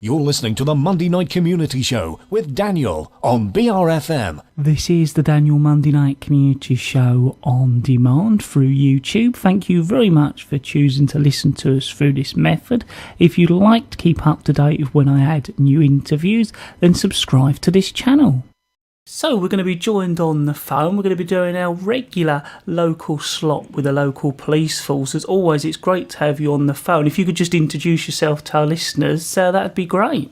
You're listening to the Monday Night Community Show with Daniel on BRFM. This is the Daniel Monday Night Community Show on demand through YouTube. Thank you very much for choosing to listen to us through this method. If you'd like to keep up to date with when I add new interviews, then subscribe to this channel. So we're going to be joined on the phone. We're going to be doing our regular local slot with the local police force. As always, it's great to have you on the phone. If you could just introduce yourself to our listeners, that'd be great.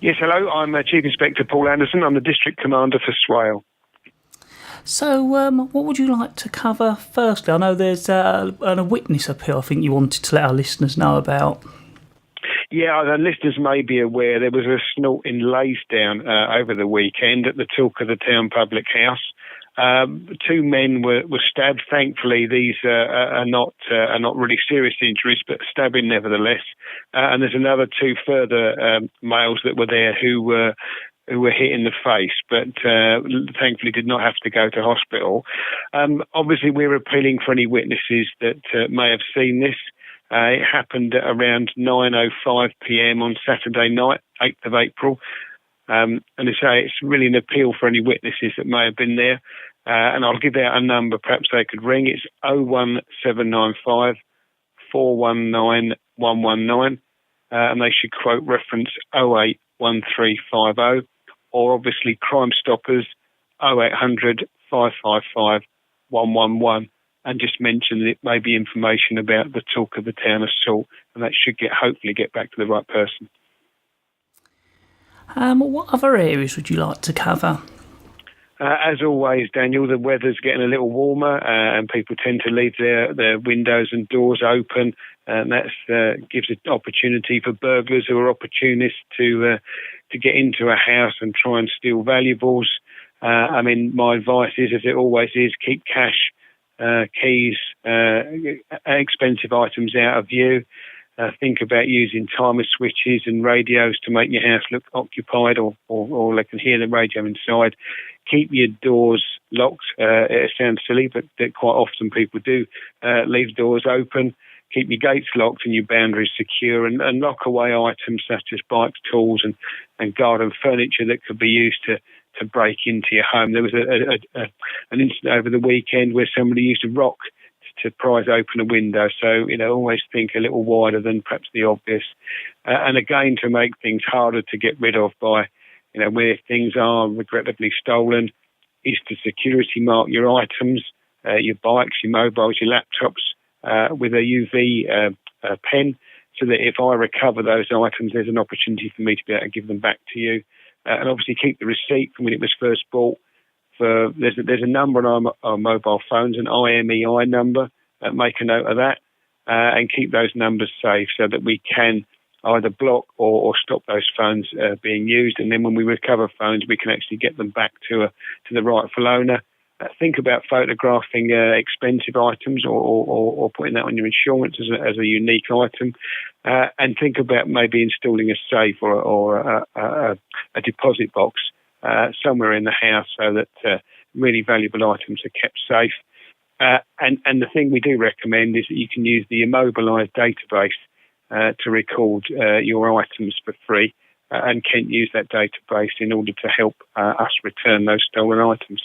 Yes, hello. I'm Chief Inspector Paul Anderson. I'm the District Commander for Swale. So what would you like to cover firstly? I know there's a witness appeal I think you wanted to let our listeners know about. Yeah, the listeners may be aware there was a snort in Leysdown over the weekend at the Talk of the Town Public House. Two men were stabbed. Thankfully, these are not really serious injuries, but stabbing nevertheless. And there's another two further males that were there who were hit in the face, but thankfully did not have to go to hospital. Obviously, we're appealing for any witnesses that may have seen this. It happened at around 9:05 p.m. on Saturday night, 8th of April. And I say it's really an appeal for any witnesses that may have been there. And I'll give out a number, perhaps they could ring. It's 01795 419 119. And they should quote reference 081350. Or obviously Crime Stoppers 0800 555 111. And just mention that it may be information about the Talk of the Town assault, and that should hopefully get back to the right person. What other areas would you like to cover? As always, Daniel, the weather's getting a little warmer, and people tend to leave their windows and doors open, and that gives an opportunity for burglars who are opportunists to get into a house and try and steal valuables. I mean, my advice is, as it always is, keep cash, keys, expensive items out of view. Think about using timer switches and radios to make your house look occupied, or they can hear the radio inside. Keep your doors locked. It sounds silly, but quite often people do leave doors open. Keep your gates locked and your boundaries secure, and lock away items such as bikes, tools, and garden furniture that could be used to break into your home. There was an incident over the weekend where somebody used a rock to prise open a window. So, always think a little wider than perhaps the obvious. And again, to make things harder to get rid of by, where things are regrettably stolen, is to security mark your items, your bikes, your mobiles, your laptops, with a UV pen, so that if I recover those items, there's an opportunity for me to be able to give them back to you. And obviously keep the receipt from when it was first bought. There's a number on our mobile phones, an IMEI number. Make a note of that, and keep those numbers safe so that we can either block or stop those phones being used. And then when we recover phones, we can actually get them back to the rightful owner. Think about photographing expensive items or putting that on your insurance as a unique item. And think about maybe installing a safe or a deposit box somewhere in the house so that really valuable items are kept safe. And the thing we do recommend is that you can use the immobilised database to record your items for free, and can use that database in order to help us return those stolen items.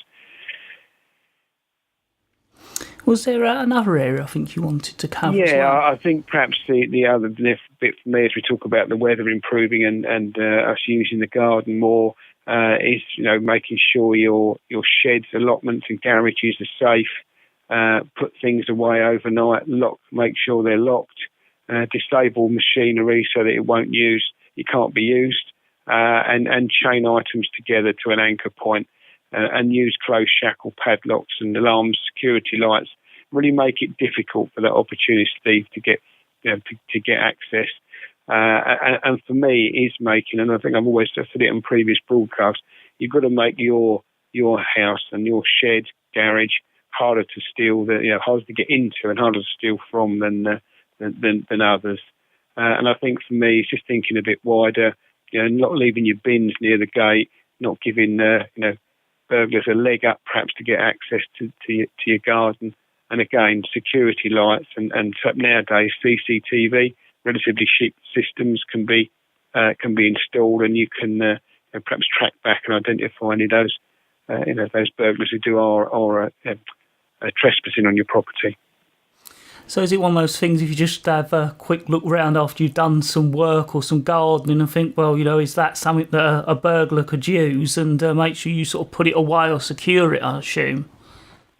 Was there another area I think you wanted to cover as well? Yeah, I think perhaps the other bit for me as we talk about the weather improving and us using the garden more is, making sure your sheds, allotments and garages are safe. Put things away overnight, make sure they're locked, disable machinery so that it can't be used, and chain items together to an anchor point. And use closed shackle padlocks and alarms, security lights. Really make it difficult for that opportunist thief to get access. And for me, it is making, and I think I've always said it on previous broadcasts, you've got to make your house and your shed, garage harder to steal, harder to get into and harder to steal from than others. And I think for me, it's just thinking a bit wider. Not leaving your bins near the gate, not giving burglars a leg up perhaps to get access to your garden. And again, security lights and nowadays CCTV, relatively cheap systems can be can be installed, and you can perhaps track back and identify any of those those burglars who do are trespassing on your property. So is it one of those things, if you just have a quick look round after you've done some work or some gardening and think, well, is that something that a burglar could use, and make sure you sort of put it away or secure it, I assume?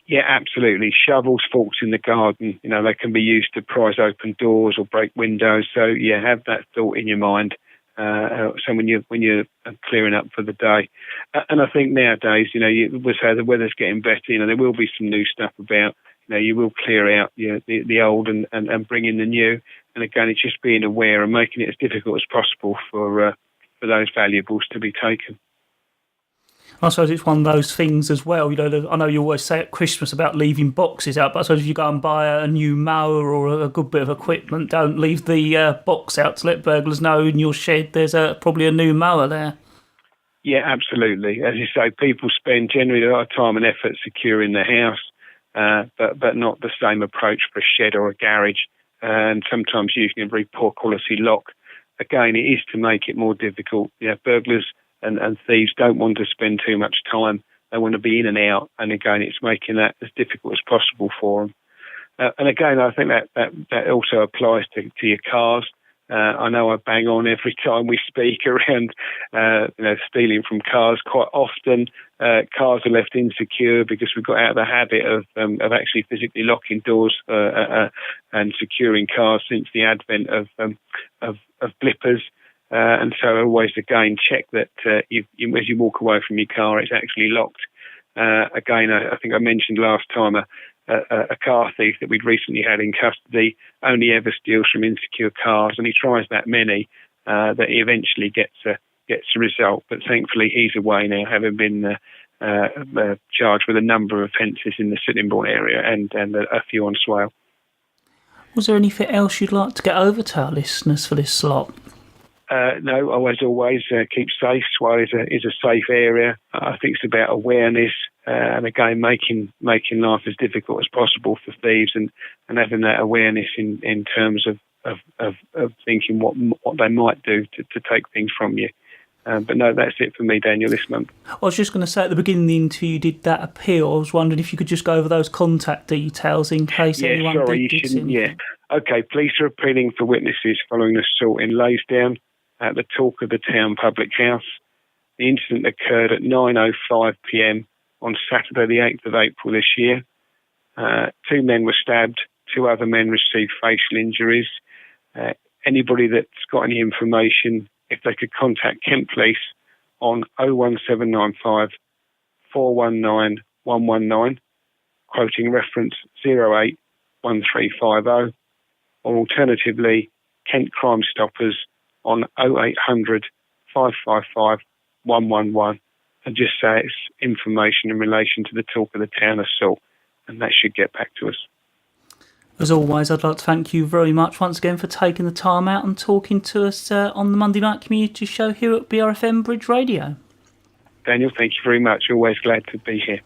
Yeah, absolutely. Shovels, forks in the garden, they can be used to prise open doors or break windows. So, yeah, have that thought in your mind. So when you're clearing up for the day, and I think nowadays, with how the weather's getting better, there will be some new stuff about. You will clear out the old and bring in the new. And again, it's just being aware and making it as difficult as possible for those valuables to be taken. I suppose it's one of those things as well. I know you always say at Christmas about leaving boxes out, but I suppose if you go and buy a new mower or a good bit of equipment, don't leave the box out to let burglars know in your shed there's probably a new mower there. Yeah, absolutely. As you say, people spend generally a lot of time and effort securing their house, but not the same approach for a shed or a garage, and sometimes using a very poor quality lock. Again, it is to make it more difficult. Burglars and thieves don't want to spend too much time. They want to be in and out, and again, it's making that as difficult as possible for them. And again, I think that also applies to your cars. I know I bang on every time we speak around, stealing from cars. Quite often, cars are left insecure because we've got out of the habit of actually physically locking doors and securing cars since the advent of blippers. And so always, again, check that as you walk away from your car, it's actually locked. Again, I think I mentioned last time a car thief that we'd recently had in custody only ever steals from insecure cars, and he tries that many that he eventually gets a result. But thankfully, he's away now, having been charged with a number of offences in the Sittingbourne area and a few on Swale. Was there anything else you'd like to get over to our listeners for this slot? No, as always, keep safe. Swale is a safe area. I think it's about awareness and again making life as difficult as possible for thieves and having that awareness in terms of thinking what they might do to take things from you. But no, that's it for me, Daniel, this month. I was just going to say at the beginning of the interview you did that appeal. I was wondering if you could just go over those contact details in case anyone did see anything. Yeah. Okay, police are appealing for witnesses following assault in Leysdown at the Talk of the Town public house. The incident occurred at 9:05 p.m. on Saturday the 8th of April this year. 2 men were stabbed, 2 other men received facial injuries. Anybody that's got any information, if they could contact Kent Police on 01795 419 119, quoting reference 081350, or alternatively Kent Crime Stoppers on 0800 555 111, and just say it's information in relation to the Talk of the Town assault, and that should get back to us. As always, I'd like to thank you very much once again for taking the time out and talking to us on the Monday Night Community Show here at BRFM Bridge Radio. Daniel, thank you very much. Always glad to be here.